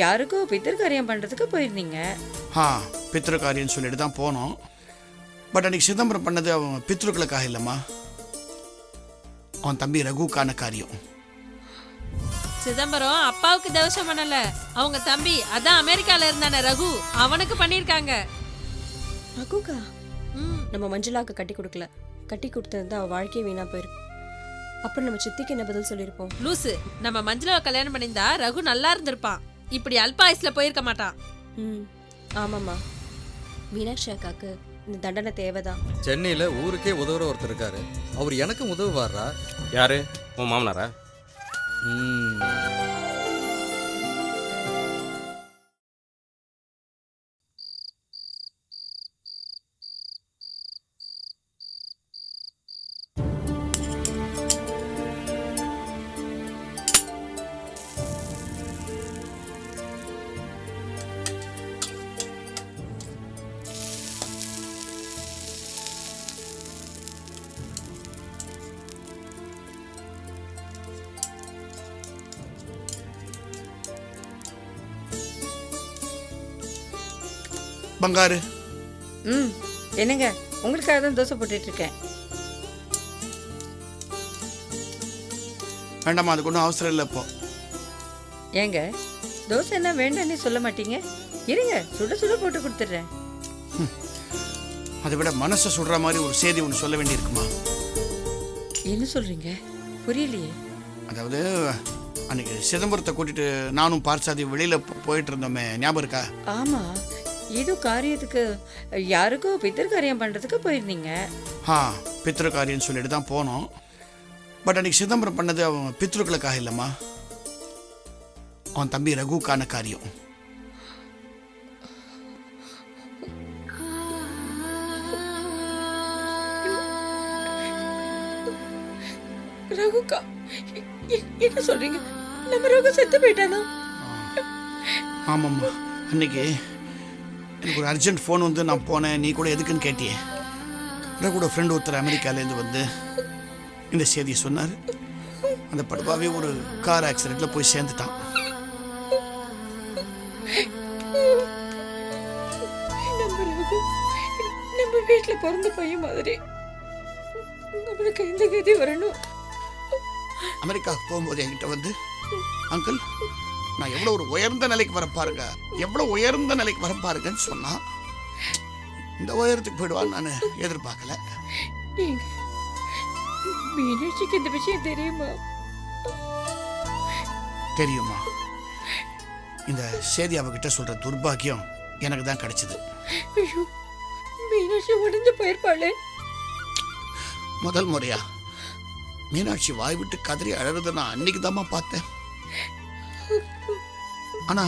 யாருக்கோ பித்திருக்காரியம் பண்ணுறதுக்கு போயிருந்தீங்க. பித்திருக்காரியம் சொல்லிட்டு தான் போனோம். பட் அன்றைக்கி சிதம்பரம் பண்ணது அவன் பித்ருக்களுக்காக இல்லைம்மா, அவன் தம்பி ரகுக்கான காரியம். சிதம்பரம் அப்பாவுக்கு தவசம் பண்ணல, அவங்க தம்பி அதான் அமெரிக்கால இருந்தானே ரகு, அவனுக்கு பண்ணிருக்காங்க. ரகுக்கா? நம்ம மஞ்சுளாக்கு கட்டி கொடுக்கல, கட்டி கொடுத்தது அவ வாழ்க்கையை வீணா போயிருக்கு. அப்புறம் நம்ம சித்திக்கு என்ன பதில் சொல்லியிருப்போம்? லூசு, நம்ம மஞ்சுளாவை கல்யாணம் பண்ணியிருந்தா ரகு நல்லா இருந்திருப்பான், இப்படி அல்பாயுஸ்ல போயிருக்க மாட்டான். ஆமாம்மா, மீனாட்சி அக்காக்கு இந்த தண்டனை தேவைதான். சென்னையில ஊருக்கே உதவுற ஒருத்தர் இருக்காரு, அவர் எனக்கும் உதவுவாரா? யாரு? உன் மாமனாரா? பங்காரு. என்னங்க, உங்களுக்காக தான் தோசை போட்டுட்ருக்கேன். வேண்டாமா, அதுக்கு ஒன்றும் அவசரம் இல்லை. இப்போ ஏங்க, தோசை என்ன வேண்டான்னு சொல்ல மாட்டீங்க? இருங்க, சுட சுட போட்டு கொடுத்துட்றேன். அதை விட மனசை சுடுற மாதிரி ஒரு செய்தி ஒன்று சொல்ல வேண்டியிருக்குமா? என்ன சொல்கிறீங்க? புரியலையே. அதாவது அன்னைக்கு சிதம்பரத்தை கூட்டிட்டு நானும் பார்சாதி வெளியில் போயிட்டு இருந்தோமே, ஞாபகம் இருக்கா? ஆமாம், ஏதோ காரியத்துக்கு யாருக்கோ பித்திருக்காரியம் பண்ணுறதுக்கு போயிருந்தீங்க. பித்திருக்காரியம் சொல்லிட்டு தான் போனோம். பட் அன்றைக்கி சிதம்பரம் பண்ணது அவன் பித்ருக்களுக்காக இல்லைம்மா, அவன் தம்பி ரகுக்கான காரியம். ரகுக்கா? என்ன சொல்றீங்க? நம்ம ரகு செத்து போயிட்டானா? ஆமாம்மா, அன்னைக்கு எனக்கு ஒரு அர்ஜென்ட் ஃபோன் வந்து நான் போனேன். நீ கூட எதுக்குன்னு கேட்டியே. ரகுட ஃப்ரெண்டு ஒருத்தர் அமெரிக்காலேருந்து வந்து இந்த செய்தியை சொன்னார். அந்த படுபாவே ஒரு கார் ஆக்சிடெண்ட்டில் போய் சேர்ந்துட்டான். நம்ம வீட்டில் பிறந்த பையன் மாதிரி நம்மளுக்கு இந்த கதி வரணும். அமெரிக்காவுக்கு போகும்போது என்கிட்ட வந்து, அங்கிள் நான் எவ்வளோ ஒரு உயர்ந்த நிலைக்கு வர பாருங்க, எவ்வளோ உயர்ந்த நிலைக்கு வர பாருங்கன்னு சொன்னான். இந்த உயரத்துக்கு போயிடுவான்னு நான் எதிர்பார்க்கல. மீனாட்சிக்கு இந்த விஷயம் தெரியுமா? தெரியுமா? இந்த செய்தி அவகிட்ட சொல்ற துர்பாக்கியம் எனக்கு தான் கிடைச்சது. ஐயோ, மீனாட்சி உடஞ்சு போயிருப்பாளே. முதல் முறையா மீனாட்சி வாய் விட்டு கதறி அழறத நான் அன்னைக்கு தாம்மா பார்த்தேன். ஆனா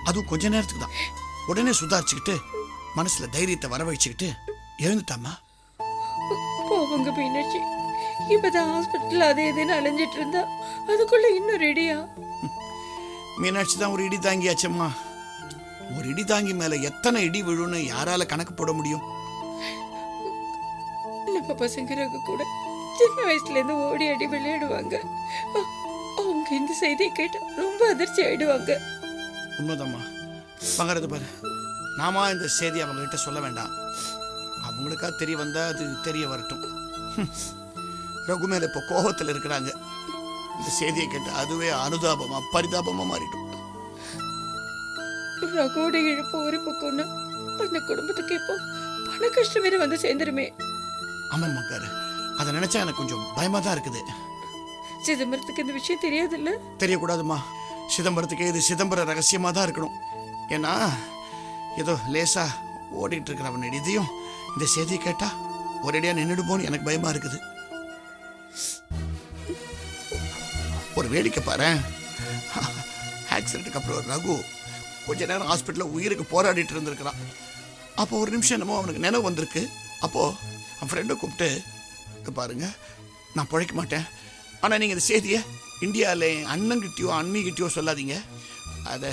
அதுவும் கொஞ்ச நேரத்துக்கு தான். உடனே சுதாரிச்சுக்கிட்டு மனசுல தைரியத்தை வரவழைச்சுக்கிட்டு எழுந்துட்டாமா. போவங்க மீனாட்சி, இப்பதான் ஹாஸ்பிட்டல் அதே இதுன்னு அலைஞ்சிட்டு இருந்தா, அதுக்குள்ள இன்னும் ரெடியா? மீனாட்சி தான் ஒரு இடி தாங்கியாச்சம்மா. ஒரு இடி தாங்கி மேல எத்தனை இடி விழுன்னு யாரால கணக்கு போட முடியும்? நம்ம பசங்க கூட சின்ன வயசுல இருந்து ஓடி அடி விளையாடுவாங்க. அவங்க இந்த செய்தியை கேட்டு ரொம்ப அதிர்ச்சி ஆயிடுவாங்க. உண்மைதாம்மா. பங்கறது பாரு, நாம இந்த செய்தி அவங்க கிட்ட சொல்ல வேண்டாம். அவங்களுக்கா தெரிய வந்தா அது தெரிய வரட்டும். ரகு மேல இப்போ கோபத்தில் இருக்கிறாங்க. இந்த செய்தியை கேட்டு அதுவே அனுதாபமா பரிதாபமா மாறிடும். ரகுவோட இழப்பு ஒரு பக்கம்னா, அந்த குடும்பத்துக்கு இப்போ பண கஷ்டம் வேற வந்து சேர்ந்துருமே. ஆமா மக்காரு, அதை நினைச்சா எனக்கு கொஞ்சம் பயமா தான் இருக்குது. சிதம்பரத்துக்கு இந்த விஷயம் தெரியாதுல்ல? தெரியக்கூடாதுமா. சிதம்பரத்துக்கு இது சிதம்பர ரகசியமா தான் இருக்கணும். ஏன்னா ஏதோ லேசா ஓடிட்டு இருக்கிறவன் இதையும் இந்த செய்தியை கேட்டா ஒரேடியா நின்றுடுமோன்னு எனக்கு பயமா இருக்குது. ஒரு வேடிக்கை பாரு, ஆக்சிடென்ட்டுக்கு அப்புறம் ரகு கொஞ்ச நேரம் ஹாஸ்பிட்டலில் உயிருக்கு போராடிட்டு இருந்திருக்கிறான். அப்போ ஒரு நிமிஷம் என்னமோ அவனுக்கு நினைவு வந்திருக்கு. அப்போ அவன் ஃப்ரெண்டை கூப்பிட்டு, பாருங்க நான் பிழைக்க மாட்டேன், ஆனால் நீங்கள் இந்த செய்தியை இந்தியாவில் அண்ணங்கிட்டயோ அண்ணிக்கிட்டயோ சொல்லாதீங்க. அதை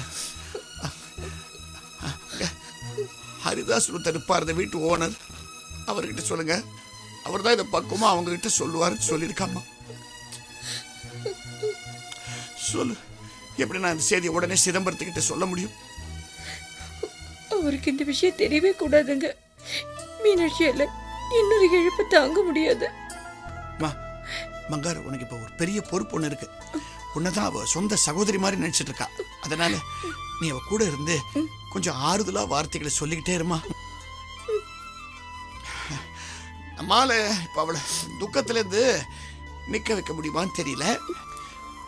ஹரிதாஸ் ஒருத்தர் இருப்பார், இந்த வீட்டு ஓனர், அவர்கிட்ட சொல்லுங்க. அவர் தான் இதை பக்குவமா அவங்ககிட்ட சொல்லுவார் சொல்லியிருக்காமா. சொல்லு, எப்படி நான் இந்த செய்தியை உடனே சிதம்பரத்துக்கிட்ட சொல்ல முடியும்? அவருக்கு இந்த விஷயம் தெரியவே கூடாதுங்க. மீனாட்சியால இன்னொரு இழப்பு தாங்க முடியாது. மங்காரு, உனக்கு இப்போ ஒரு பெரிய பொறுப்பு ஒன்று இருக்கு. உன்னதான் அவ சொந்த சகோதரி மாதிரி நினைச்சிட்டு இருக்கா. அதனால நீ அவ கூட இருந்து கொஞ்சம் ஆறுதலா வார்த்தைகளை சொல்லிக்கிட்டே இருமா. நம்மால இப்போ அவளை துக்கத்திலேருந்து நிற்க வைக்க முடியுமான்னு தெரியல.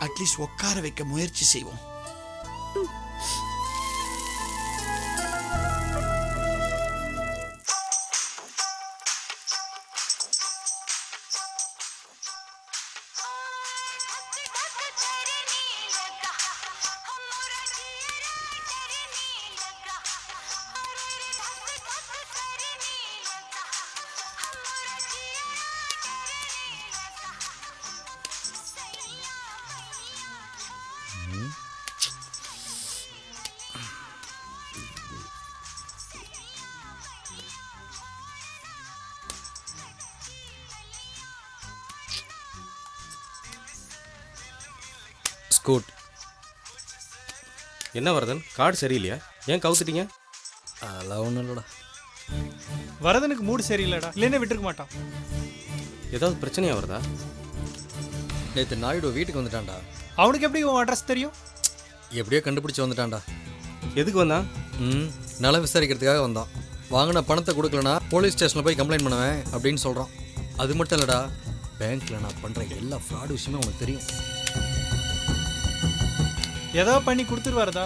அட்லீஸ்ட் உட்கார வைக்க முயற்சி செய்வோம். ஸ்கூட். என்ன வரதன், கார்டு சரியில்லையா? ஏன் கவுத்துட்டீங்க? அதெல்லாம் ஒன்றும் இல்லைடா. வரதனுக்கு மூடு சரியில்லைடா, இல்லைன்னா விட்டுருக்க மாட்டான். ஏதாவது பிரச்சனையா வருதா? நேற்று நாயுடு வீட்டுக்கு வந்துட்டான்டா. அவனுக்கு எப்படி உன் அட்ரஸ் தெரியும்? எப்படியோ கண்டுபிடிச்சி வந்துட்டான்டா. எதுக்கு வந்தான்? நலம் விசாரிக்கிறதுக்காக வந்தான். வாங்கின பணத்தை கொடுக்கலனா போலீஸ் ஸ்டேஷனில் போய் கம்ப்ளைண்ட் பண்ணுவேன் அப்படின்னு சொல்கிறான். அது மட்டும் இல்லைடா, பேங்க்கில் நான் பண்ணுற எல்லா ஃப்ராடு விஷயமே உனக்கு தெரியும். ஏதோ பண்ணி கொடுத்துருவாரதா,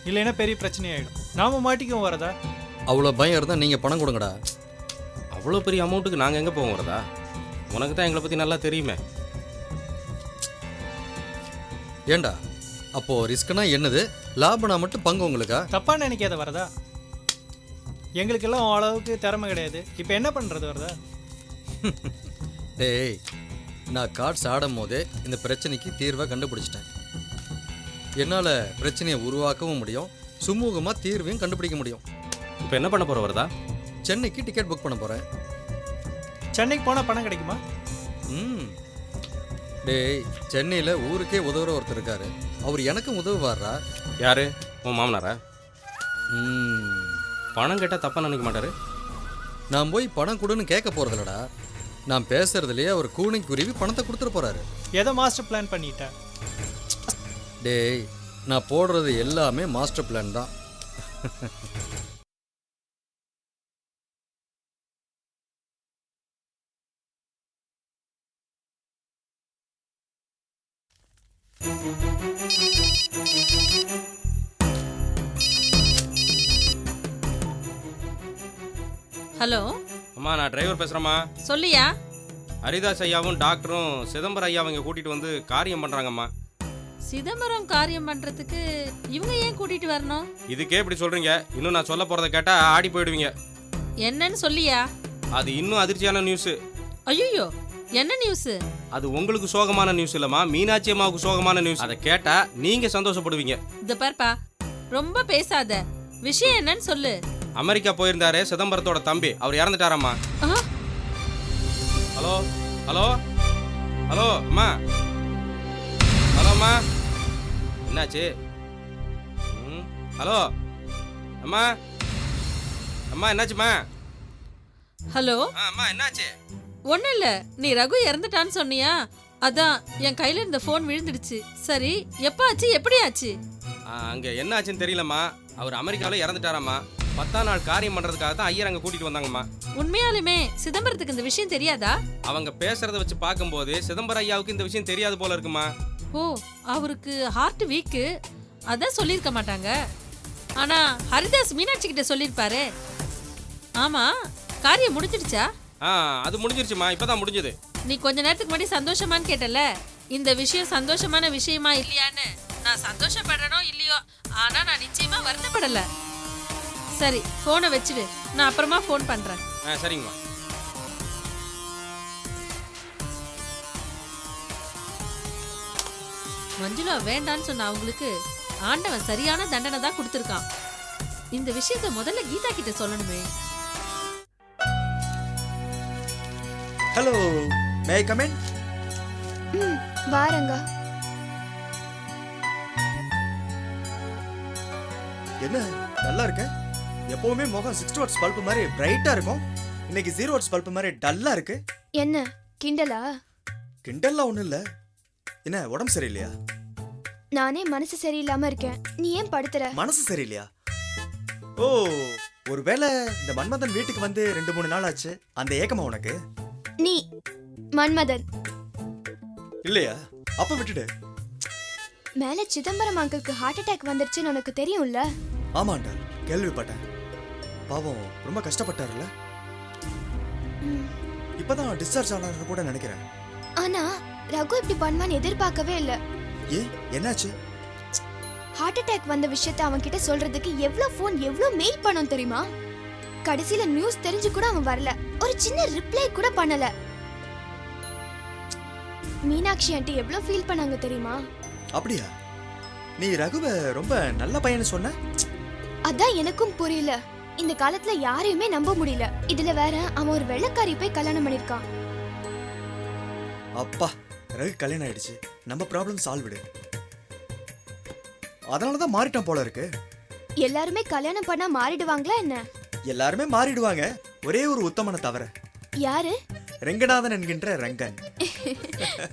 இல்லைன்னா பெரிய பிரச்சனையாயிடும். நாம மாட்டிக்கவும் வரதா. அவ்வளோ பயம் இருந்தால் நீங்கள் பணம் கொடுங்கடா. அவ்வளோ பெரிய அமௌண்ட்டுக்கு நாங்கள் எங்கே போவோம் வரதா? உனக்கு தான் எங்களை பற்றி நல்லா தெரியுமே. ஏண்டா அப்போது ரிஸ்க்னா என்னது, லாபம்னா மட்டும் பங்கு உங்களுக்கா? தப்பா நினைக்காத வரதா. எங்களுக்கெல்லாம் அளவுக்கு திறமை கிடையாது. இப்போ என்ன பண்ணுறது வரதா? டேய், நான் கார்ட்ஸ் ஆடும் போதே இந்த பிரச்சனைக்கு தீர்வை கண்டுபிடிச்சிட்டேன். என்னால் பிரச்சனையை உருவாக்கவும் முடியும், சுமூகமாக தீர்வையும் கண்டுபிடிக்க முடியும். இப்போ என்ன பண்ண போகிற வரதா? சென்னைக்கு டிக்கெட் புக் பண்ண போகிறேன். சென்னைக்கு போனால் பணம் கிடைக்குமா? டேய், சென்னையில் ஊருக்கே உதவுற ஒருத்தர் இருக்காரு. அவர் எனக்கும் உதவுவாரா. யாரு? உன் மாமனாரா? ம், பணம் கேட்டால் தப்பாக நினைக்க மாட்டாரு. நான் போய் பணம் கொடுன்னு கேட்க போகிறதில்லடா. நான் பேசுறதுலேயே அவர் கூணி குருவி பணத்தை கொடுத்துட்டு போகிறாரு. ஏதோ மாஸ்டர் பிளான் பண்ணிட்டேன். டேய், நான் போடுறது எல்லாமே மாஸ்டர் பிளான் தான். ஹலோ, அம்மா, நான் டிரைவர் பேசுகிறேம்மா. சொல்லியா? ஹரிதாஸ் ஐயாவும் டாக்டரும் சிதம்பரம் ஐயாவும் இங்கே கூட்டிகிட்டு வந்து காரியம் பண்ணுறாங்கம்மா. சிதம்பரம் காரியம் பண்றதுக்கு இவங்க ஏன் கூட்டிட்டு வரணும்? இதுக்கே இப்படி சொல்கிறீங்க, இன்னும் நான் சொல்ல போகிறத கேட்டால் ஆடி போயிடுவீங்க. என்னன்னு சொல்லியா? அது இன்னும் அதிர்ச்சியான நியூஸு. ஐயோ, என்ன நியூஸ்? அது உங்களுக்கு சோகமான நியூஸ் இல்லைம்மா, மீனாட்சி அம்மாவுக்கு சோகமான நியூஸ். அதை கேட்டால் நீங்கள் சந்தோஷப்படுவீங்க. இந்த பாருப்பா, ரொம்ப பேசாத. விஷயம் என்னன்னு சொல்லு. அமெரிக்கா போயிருந்தாரு சிதம்பரத்தோட தம்பி, அவர் இறந்துட்டாராம்மா. ஹலோ ஹலோ ஹலோ அம்மா, ஹலோ அம்மா, என்னாச்சு? ஹலோ அம்மா, அம்மா என்னாச்சும்மா? ஹலோ, அம்மா என்னாச்சு? ஒன்றும் இல்லை, நீ ரகு இறந்துட்டான்னு சொன்னியா, அதான் என் கையில் இருந்த ஃபோன் விழுந்துடுச்சு. சரி, எப்போ ஆச்சு, எப்படி ஆச்சு? அங்கே என்ன ஆச்சுன்னு தெரியலம்மா, அவர் அமெரிக்காவில் இறந்துட்டாராம்மா. 10ஆம் நாள் காரியம் பண்ணுறதுக்காக தான் ஐயர் அங்கே கூட்டிகிட்டு வந்தாங்கம்மா. உண்மையாலுமே சிதம்பரத்துக்கு இந்த விஷயம் தெரியாதா? அவங்க பேசுறத வச்சு பார்க்கும்போது சிதம்பரம் ஐயாவுக்கு இந்த விஷயம் தெரியாது போல இருக்குமா. ஓ, அவருக்கு ஹார்ட் வீக்கு, அதான் சொல்லியிருக்க மாட்டாங்க. ஆனால் ஹரிதாஸ் மீனாட்சி கிட்ட சொல்லியிருப்பாரு. ஆமாம், காரியம் முடிஞ்சிடுச்சா? அது முடிஞ்சிருச்சுமா, இப்போதான் முடிஞ்சது. நீ கொஞ்ச நேரத்துக்கு முன்னாடி சந்தோஷமான்னு கேட்டல, இந்த விஷயம் சந்தோஷமான விஷயமா இல்லையான்னு. நான் சந்தோஷப்படுறனோ இல்லையோ, ஆனால் நான் நிச்சயமா வருத்தப்படலை. சரி, ஃபோனை வச்சுடு, நான் அப்புறமா ஃபோன் பண்ணுறேன். சரிங்கம்மா. மஞ்சுளா வேண்டான்னு சொன்ன அவங்களுக்கு ஆண்டவன் சரியான தண்டனை தான் கொடுத்துருக்கான். இந்த விஷயத்த முதல்ல கீதா கிட்ட சொல்லணுமே. Hello, may I come in? வாரங்க. என்ன நல்லா இருக்க? எப்பவுமே முகம் 60 வாட்ஸ் பல்ப் மாதிரி பிரைட்டா இருக்கும். இன்னைக்கு 0 வாட்ஸ் பல்ப் மாதிரி டல்லா இருக்கு. என்ன கிண்டலா? கிண்டல்லாம் ஒண்ணும் இல்ல. என்ன உடம்பு சரியில்லையா? நானே மனசு சரியில்லாம இருக்கேன். நீ ஏன் படுத்துற? மனசு சரியில்லையா? ஓ, ஒருவேளை இந்த மன்மதன் வீட்டுக்கு வந்து 2-3 நாள் ஆச்சு, அந்த ஏக்கமா உனக்கு? நீ மன்மதன் இல்லையா? அப்ப விட்டுடு. மேல சிதம்பரம் அங்கிளுக்கு ஹார்ட் அட்டாக் வந்துருச்சுன்னு உனக்கு தெரியும்ல? ஆமாண்டா, கேள்விப்பட்டேன். பாவம் ரொம்ப கஷ்டப்பட்டாருல்ல. இப்பதான் டிஸ்சார்ஜ் ஆனாரு கூட நினைக்கிறேன். ஆனா ரகு இப்படி பண்ணுவான்னு எதிர்பார்க்கவே இல்ல. ஏ, என்னாச்சு? ஹார்ட் அட்டாக் வந்த விஷயத்தை அவன் கிட்ட சொல்றதுக்கு எவ்வளவு ஃபோன் எவ்வளவு மெயில் பண்ணோம் தெரியுமா? கடைசியில நியூஸ் தெரிஞ்சு கூட அவன் வரல. ஒரு சின்ன ரிப்ளை கூட பண்ணல. மீனாட்சி ஆண்டி எவ்வளவு ஃபீல் பண்ணாங்க தெரியுமா? அப்படியா? நீ ரகுவை ரொம்ப நல்ல பையன்னு சொன்ன. அதான் எனக்கும் புரியல. இந்த காலத்துல யாரையுமே நம்ப முடியல. இதுல வேற அவன் ஒரு வெள்ளைக்காரி போய் கல்யாணம் பண்ணிருக்கான். அப்பா, ரகு கல்யாணம் ஆயிடுச்சு, நம்ம ப்ராப்ளம் சால்வ்டு. அதனாலதான் மாறிட்டான் போல இருக்கு. எல்லாருமே கல்யாணம் பண்ணா மாறிடுவாங்களா என்ன? எல்லாருமே மாறிடுவாங்க, ஒரே ஒரு உத்தமனை தவிர. யாரு? ரெங்கநாதன் என்கின்ற ரங்கன்.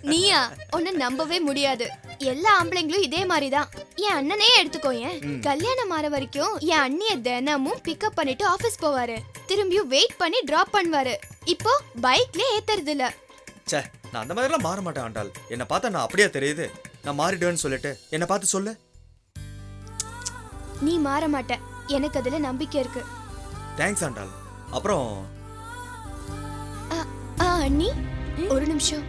நீயா? உன்னை நம்பவே முடியாது. எல்லா ஆம்பளைங்களும் இதே மாதிரிதான். என் அண்ணனே எடுத்துக்கோயேன். கல்யாணம் ஆற வரைக்கும் என் அண்ணிய தினமும் பிக்கப் பண்ணிட்டு ஆபீஸ் போவாரு. திரும்பியும் வெயிட் பண்ணி டிராப் பண்ணுவாரு. இப்போ பைக்ல ஏத்துறது இல்ல. ச்சே, நான் அந்த மாதிரிலாம் மாற மாட்டேன் ஆண்டாள். என்னை பார்த்தா நான் அப்படியே தெரியுது? நான் மாறிடுவேன்னு சொல்லிட்டு என்னை பார்த்து சொல்லு. நீ மாற மாட்ட, எனக்கு அதுல நம்பிக்கை இருக்கு. தேங்க்ஸ் ஆண்டாள். அப்புறம் அண்ணி ஒரு நிமிஷம்.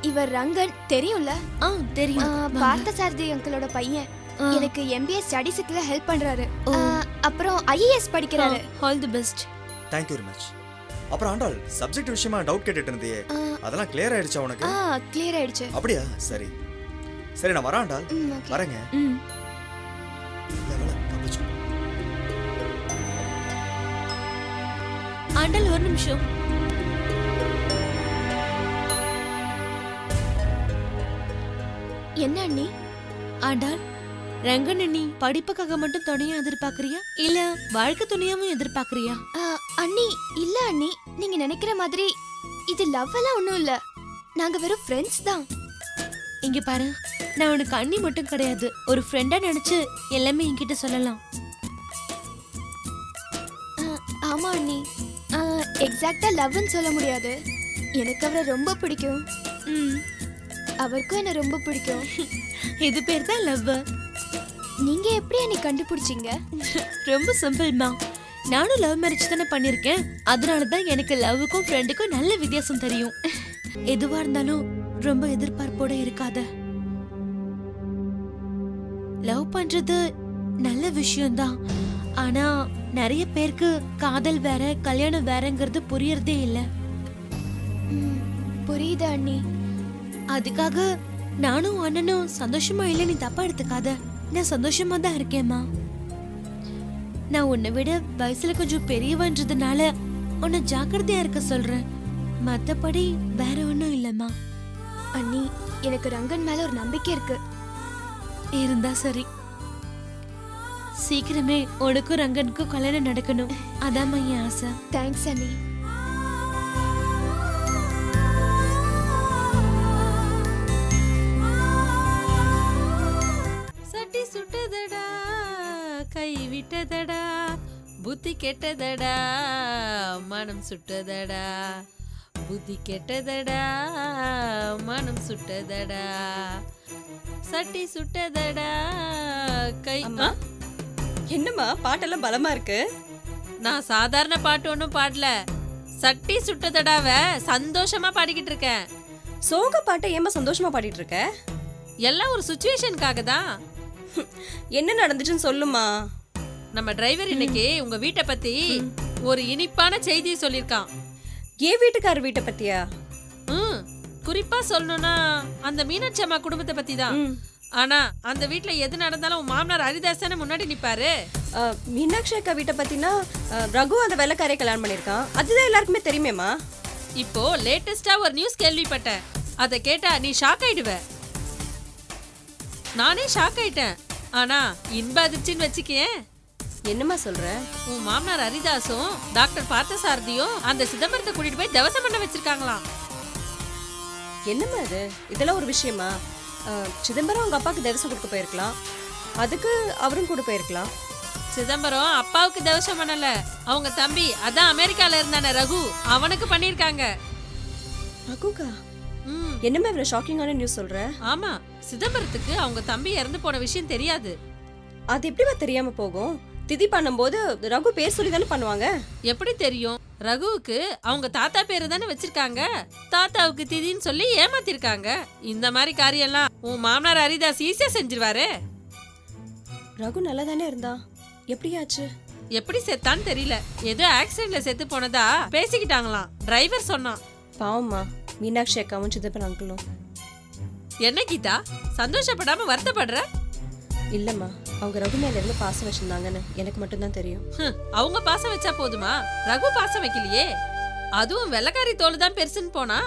இவர் ரங்கன் தெரியும்ல? தெரியும். பார்த்த சாரதி அங்கிளோட பையன். எனக்கு MBA ஸ்டடீஸ்க்குல ஹெல்ப் பண்றாரு. அப்புறம் IAS படிக்கிறாரு. All the best. Thank you very much. அப்புறம் ஆண்டாள், சப்ஜெக்ட் விஷயமா டவுட் கேட்டுட்டு இருந்தியே, அதெல்லாம் கிளியர் ஆயிடுச்சா உனக்கு? கிளியர் ஆயிடுச்சு. அப்படியா? சரி சரி, நான் வரேன் ஆண்டாள். okay. வரேங்க. நல்ல வேளை, தப்பிச்சோம். ஆண்டாள் ஒரு நிமிஷம். என்ன அண்ணி? ஆண்டாள், ரங்கன் நீ படிப்புக்காக மட்டும் துணையா எதிர்பார்க்கறியா இல்ல வாழ்க்கை துணையாவும் எதிர்பார்க்கறியா? அண்ணி இல்ல அண்ணி, நீங்க நினைக்கிற மாதிரி இது லவ் எல்லாம் ஒண்ணும் இல்ல. நாங்க வெறும் ஃப்ரெண்ட்ஸ் தான். இங்க பாரு, நான் உனக்கு அண்ணி மட்டும் கிடையாது, ஒரு ஃப்ரெண்டா நினைச்சு எல்லாமே என்கிட்ட சொல்லலாம். ஆமா அண்ணி, எக்ஸாக்ட்டா லவ்னு சொல்ல முடியாது. எனக்கு அவரை ரொம்ப பிடிக்கும். அவருக்கும் என்ன ரொம்ப பிடிக்கும். இது பேர் தான் லவ். நீங்க எப்படி அண்ணி கண்டுபிடிச்சீங்க? ரொம்ப சிம்பிள்மா. நானும் லவ் மேரேஜ் தானே பண்ணிருக்கேன். அதனால தான் எனக்கு லவ்வுக்கும் ஃப்ரெண்டுக்கும் நல்ல வித்தியாசம் தெரியும். எதுவா இருந்தாலும் ரொம்ப எதிர்பார்ப்போட இருக்காத. லவ் பண்றது நல்ல விஷயம்தான். ஆனா நிறைய பேருக்கு காதல் வேற கல்யாணம் வேறங்கிறது புரியறதே இல்ல. புரியுது அண்ணி. அதுக்காக நானும் அண்ணனும் சந்தோஷமா இல்ல, நீ தப்பா எடுத்துக்காத. நான் சந்தோஷமா தான் இருக்கேம்மா. நான் உன்னை விட வயசுல கொஞ்சம் பெரியவன்றதுனால உன்னை ஜாக்கிரதையா இருக்க சொல்றேன். மத்தபடி வேற ஒண்ணும் இல்லம்மா. அண்ணி, எனக்கு ரங்கன் மேல ஒரு நம்பிக்கை இருக்கு. இருந்தா சரி. சீக்கிரமே உனக்கும் ரங்கனுக்கும் கல்யாணம் நடக்கணும், அதாம்மா என் ஆசை. தேங்க்ஸ் அண்ணி. சட்டி சுட்டதடா, கை விட்டதடா, புத்தி கெட்டதடா, மனம் சுட்டதடா, புத்தி கெட்டதடா, மனம் சுட்டதடா, சட்டி சுட்டதடா, கை. என்னம்மா பாட்டெல்லாம் பலமா இருக்கு? நான் சாதாரண பாட்டு ஒன்றும் பாடல, சட்டி சுட்டதடாவ சந்தோஷமா பாடிக்கிட்டு இருக்கேன். சோக பாட்டை ஏமா சந்தோஷமா பாடிட்டு இருக்க? எல்லாம் ஒரு சுச்சுவேஷனுக்காக தான். என்ன நடந்துச்சுன்னு சொல்லுமா. நம்ம டிரைவர் இன்னைக்கு உங்க வீட்டை பத்தி ஒரு இனிப்பான செய்தி சொல்லிருக்கான். ஏன் வீட்டுக்காரர் வீட்டை பத்தியா? குறிப்பா சொல்லணும்னா அந்த மீனாட்சி அம்மா குடும்பத்தை பத்தி தான். ஆனா அந்த வீட்ல எது நடந்தாலும் உன் மாமனார் ஹரிதாசன முன்னாடி நிப்பாரு. மீனாட்சி அக்கா வீட்டை பத்தினா ரகு அந்த வெள்ளக்காரையை கல்யாணம் பண்ணிருக்கான், அதுதான் எல்லாருக்குமே தெரியுமேமா. இப்போ லேட்டஸ்டா ஒரு நியூஸ் கேள்விப்பட்டேன். அதை கேட்டா நீ ஷாக் ஆயிடுவ. நானே ஷாக் ஆயிட்டேன். ஆனா இன்ப அதிர்ச்சின்னு வச்சுக்கேன். என்னம்மா சொல்ற? உன் மாமனார் ஹரிதாஸும் டாக்டர் பார்த்தசாரதியும் அந்த சிதம்பரத்தை கூட்டிட்டு போய் தவசம் பண்ண வச்சிருக்காங்களாம். என்னம்மா இது? இதெல்லாம் ஒரு விஷயமா? சிதம்பரம் அவங்க அப்பாவுக்கு தேவசம் கொடுக்க போயிருக்கலாம், அதுக்கு அவரும் கூட போயிருக்கலாம். சிதம்பரம் அப்பாவுக்கு தவசம் பண்ணல, அவங்க தம்பி அதான் அமெரிக்கால இருந்தானே ரகு, அவனுக்கு பண்ணிருக்காங்க. ரகுகா? என்னம்மா இவ்வளவு ஷாக்கிங்கான நியூஸ் சொல்ற? ஆமா, சிதம்பரத்துக்கு அவங்க தம்பி இறந்து போன விஷயம் தெரியாது. அது எப்படிமா தெரியாம போகும்? திதி பண்ணும்போது ரகு பேர் சொல்லி தானே பண்ணுவாங்க. எப்படி தெரியும்? ரகுவுக்கு அவங்க தாத்தா பேரு தானே வச்சிருக்காங்க, தாத்தாவுக்கு திதின்னு சொல்லி ஏமாத்திருக்காங்க. இந்த மாதிரி காரியம்லாம் உன் மாமனார் ஹரிதாஸ் ஈஸியா செஞ்சிருவாரு. ரகு நல்லா தானே இருந்தா, எப்படியாச்சு? எப்படி செத்தான்னு தெரியல, ஏதோ ஆக்சிடென்ட்ல செத்து போனதா பேசிக்கிட்டாங்களாம், டிரைவர் சொன்னான். பாவம்மா, மீனாட்சி அக்காவும் சிதம்பரம் அங்கிளும். என்ன கீதா சந்தோஷப்படாம வருத்தப்படுற? இல்லம்மா, அவங்க ரகு மேல இருந்து பாசம் வச்சிருந்தாங்கன்னு எனக்கு மட்டும்தான் தெரியும். அவங்க பாசம் வச்சா போதுமா? ரகு பாசம் வைக்கலையே. அதுவும் வெள்ளக்காரி தோல் தான் பெருசுன்னு போனா,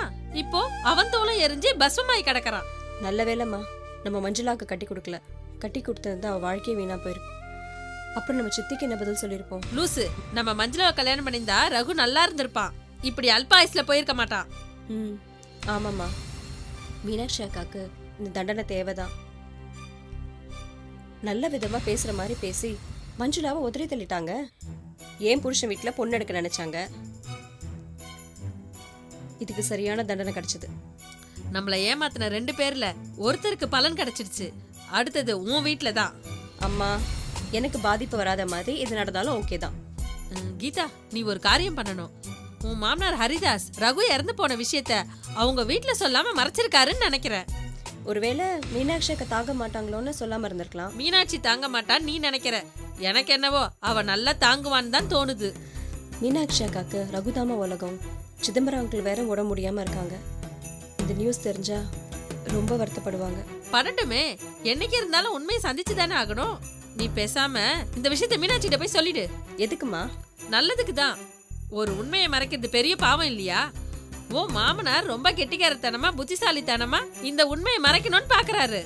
இப்போ அவன் தோலும் எரிஞ்சு பஸ்வமாயி கிடக்குறான். நல்ல வேலைம்மா நம்ம மஞ்சுளாக்கு கட்டி கொடுக்கல. கட்டி கொடுத்திருந்தா அவ வாழ்க்கையே வீணா போயிருக்கும். அப்புறம் நம்ம சித்திக்கு என்ன பதில் சொல்லியிருப்போம்? லூசு, நம்ம மஞ்சுளாவை கல்யாணம் பண்ணியிருந்தா ரகு நல்லா இருந்திருப்பான், இப்படி அல்பாயுஸ்ல போயிருக்க மாட்டான். ஆமாம்மா, மீனாட்சி அக்காக்கு இந்த தண்டனை தேவைதான். நல்ல விதமா பேசுற மாதிரி பேசி மஞ்சுளாவை உதறி தள்ளிட்டாங்க. ஏன் புருஷன் வீட்டுல பொண்ணு எடுக்க நினைச்சாங்க. இதுக்கு சரியான தண்டனை கிடைச்சது. நம்மள ஏமாத்தின 2 பேர்ல ஒருத்தருக்கு பலன் கிடைச்சிருச்சு, அடுத்தது உன் வீட்டுல தான். அம்மா, எனக்கு பாதிப்பு வராத மாதிரி இது நடந்தாலும் ஓகே தான். கீதா, நீ ஒரு காரியம் பண்ணணும். உன் மாமனார் ஹரிதாஸ் ரகு இறந்து போன விஷயத்த அவங்க வீட்டுல சொல்லாம மறைச்சிருக்காருன்னு நினைக்கிறேன். ஒருவேளை மீனாட்சி அக்கா தாங்க மாட்டாங்களோன்னு சொல்லாம இருந்திருக்கலாம். மீனாட்சி தாங்க மாட்டான்னு நீ நினைக்கிற, எனக்கு என்னவோ அவ நல்லா தாங்குவான்னு தான் தோணுது. மீனாட்சி அக்காக்கு ரகுதாம உலகம், சிதம்பரம் அங்கிள் வேற உட முடியாம இருக்காங்க. இந்த நியூஸ் தெரிஞ்சா ரொம்ப வருத்தப்படுவாங்க. படட்டுமே, என்னைக்கு இருந்தாலும் உண்மையை சந்திச்சு தானே ஆகணும். நீ பேசாம இந்த விஷயத்த மீனாட்சிகிட்ட போய் சொல்லிடு. எதுக்குமா? நல்லதுக்கு தான். ஒரு உண்மையை மறைக்கிறது பெரிய பாவம் இல்லையா? ஓ மாமனார் ரொம்ப கெட்டிக்காரத்தனமா புத்திசாலித்தனமா இந்த உண்மையை மறைக்கணும்னு பாக்குறாரு.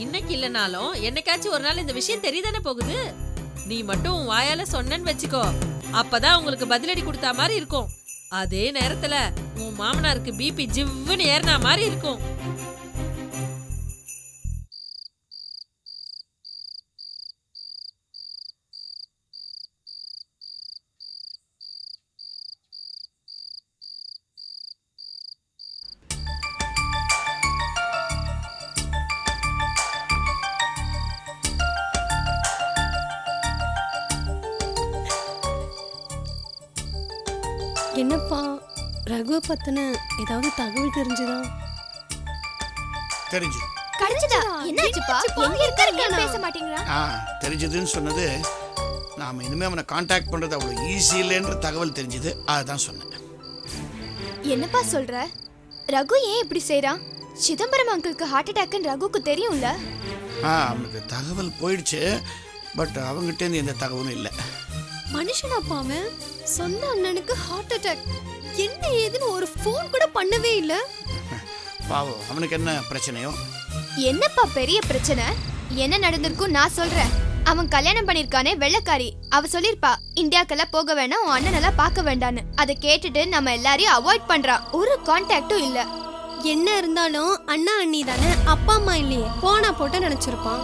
இன்னைக்கு இல்லனாலும் என்னைக்காச்சும் ஒரு நாள் இந்த விஷயம் தெரியதானே போகுது. நீ மட்டும் உன் வாயால சொன்னன்னு வச்சுக்கோ, அப்பதான் உங்களுக்கு பதிலடி கொடுத்தா மாதிரி இருக்கும். அதே நேரத்துல உன் மாமனாருக்கு பிபி ஜிவ்வுன்னு ஏறினா மாதிரி இருக்கும். என்னப்பா, ரகுவை பத்தின ஏதாவது தகவல் தெரிஞ்சுதா? தெரிஞ்சு. கிடைச்சதா? என்னாச்சுப்பா? எங்க இருக்காரு? ஏன் பேச மாட்டீங்களா? தெரிஞ்சதுன்னு சொன்னது, நாம இனிமே அவனை கான்டாக்ட் பண்றது அவ்வளவு ஈஸி இல்லைன்ற தகவல் தெரிஞ்சது, அதுதான் சொன்னேன். என்னப்பா சொல்ற? ரகு ஏன் இப்படி செய்றான்? சிதம்பரம் அங்கிளுக்கு ஹார்ட் அட்டாக்னு ரகுக்கு தெரியும்ல? அவனுக்கு தகவல் போயிடுச்சு, பட் அவங்ககிட்ட இருந்து எந்த தகவலும் இல்லை. மனுஷனாப்பா அவன், சொந்த அண்ணனுக்கு ஹார்ட் அட்டாக், என்ன ஏதுன்னு ஒரு ஃபோன் கூட பண்ணவே இல்ல. பாவம், அவனுக்கு என்ன பிரச்சனையோ? என்னப்பா பெரிய பிரச்சனை? என்ன நடந்திருக்கும் நான் சொல்றேன். அவன் கல்யாணம் பண்ணிருக்கானே வெள்ளக்காரி, அவ சொல்லிருப்பா இந்தியாக்கெல்லாம் போக வேணாம், உன் அண்ணனெல்லாம் பார்க்க வேண்டான்னு. அதை கேட்டுட்டு நம்ம எல்லாரையும் அவாய்ட் பண்றான், ஒரு கான்டாக்டும் இல்ல. என்ன இருந்தாலும் அண்ணா அண்ணி தானே, அப்பா அம்மா இல்லையே, போனா போட்டு நினைச்சிருப்பான்.